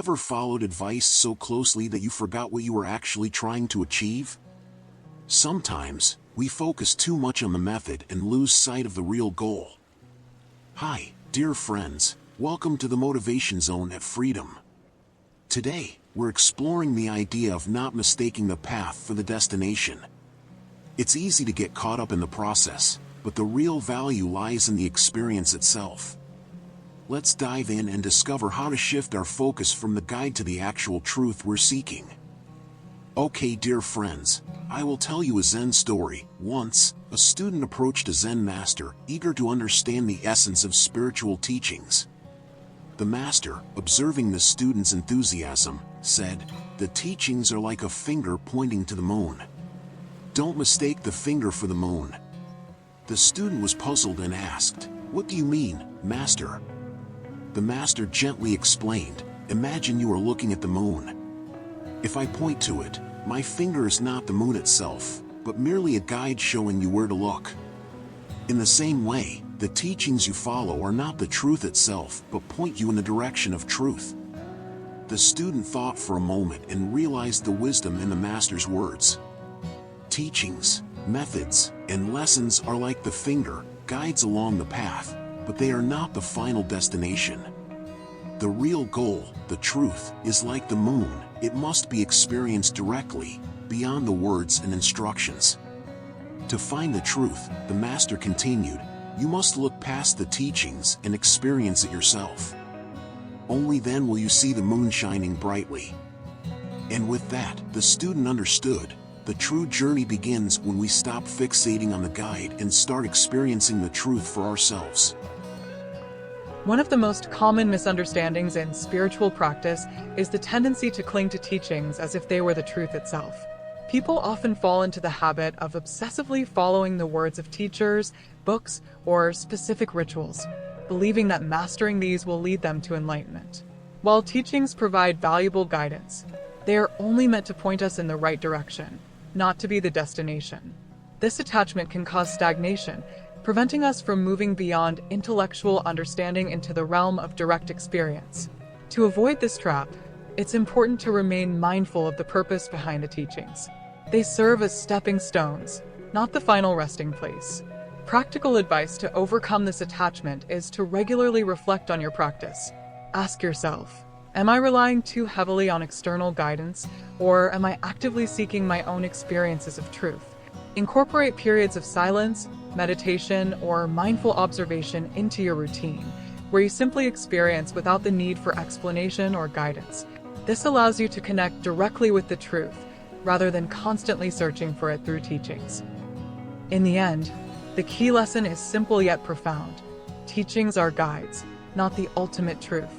ever followed advice so closely that you forgot what you were actually trying to achieve? Sometimes, we focus too much on the method and lose sight of the real goal. Hi, dear friends, welcome to the Motivation Zone at Freedom. Today, we're exploring the idea of not mistaking the path for the destination. It's easy to get caught up in the process, but the real value lies in the experience itself. Let's dive in and discover how to shift our focus from the guide to the actual truth we're seeking. Okay, dear friends, I will tell you a Zen story. Once, a student approached a Zen master, eager to understand the essence of spiritual teachings. The master, observing the student's enthusiasm, said, "The teachings are like a finger pointing to the moon. Don't mistake the finger for the moon." The student was puzzled and asked, "What do you mean, master?" The master gently explained, "Imagine you are looking at the moon. If I point to it, my finger is not the moon itself, but merely a guide showing you where to look. In the same way, the teachings you follow are not the truth itself, but point you in the direction of truth." The student thought for a moment and realized the wisdom in the master's words. Teachings, methods, and lessons are like the finger, guides along the path, but they are not the final destination. The real goal, the truth, is like the moon. It must be experienced directly, beyond the words and instructions. To find the truth, the master continued, you must look past the teachings and experience it yourself. Only then will you see the moon shining brightly. And with that, the student understood. The true journey begins when we stop fixating on the guide and start experiencing the truth for ourselves. One of the most common misunderstandings in spiritual practice is the tendency to cling to teachings as if they were the truth itself. People often fall into the habit of obsessively following the words of teachers, books, or specific rituals, believing that mastering these will lead them to enlightenment. While teachings provide valuable guidance, they are only meant to point us in the right direction, not to be the destination. This attachment can cause stagnation, preventing us from moving beyond intellectual understanding into the realm of direct experience. To avoid this trap, it's important to remain mindful of the purpose behind the teachings. They serve as stepping stones, not the final resting place. Practical advice to overcome this attachment is to regularly reflect on your practice. Ask yourself, am I relying too heavily on external guidance, or am I actively seeking my own experiences of truth? Incorporate periods of silence, meditation, or mindful observation into your routine, where you simply experience without the need for explanation or guidance. This allows you to connect directly with the truth, rather than constantly searching for it through teachings. In the end, the key lesson is simple yet profound. Teachings are guides, not the ultimate truth.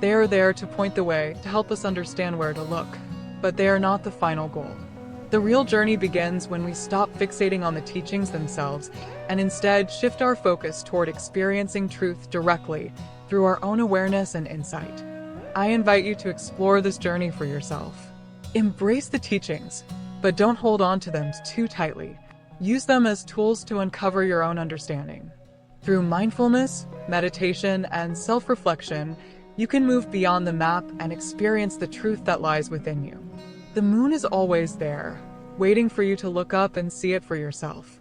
They are there to point the way, to help us understand where to look, but they are not the final goal. The real journey begins when we stop fixating on the teachings themselves and instead shift our focus toward experiencing truth directly through our own awareness and insight. I invite you to explore this journey for yourself. Embrace the teachings, but don't hold on to them too tightly. Use them as tools to uncover your own understanding. Through mindfulness, meditation, and self-reflection, you can move beyond the map and experience the truth that lies within you. The moon is always there, waiting for you to look up and see it for yourself.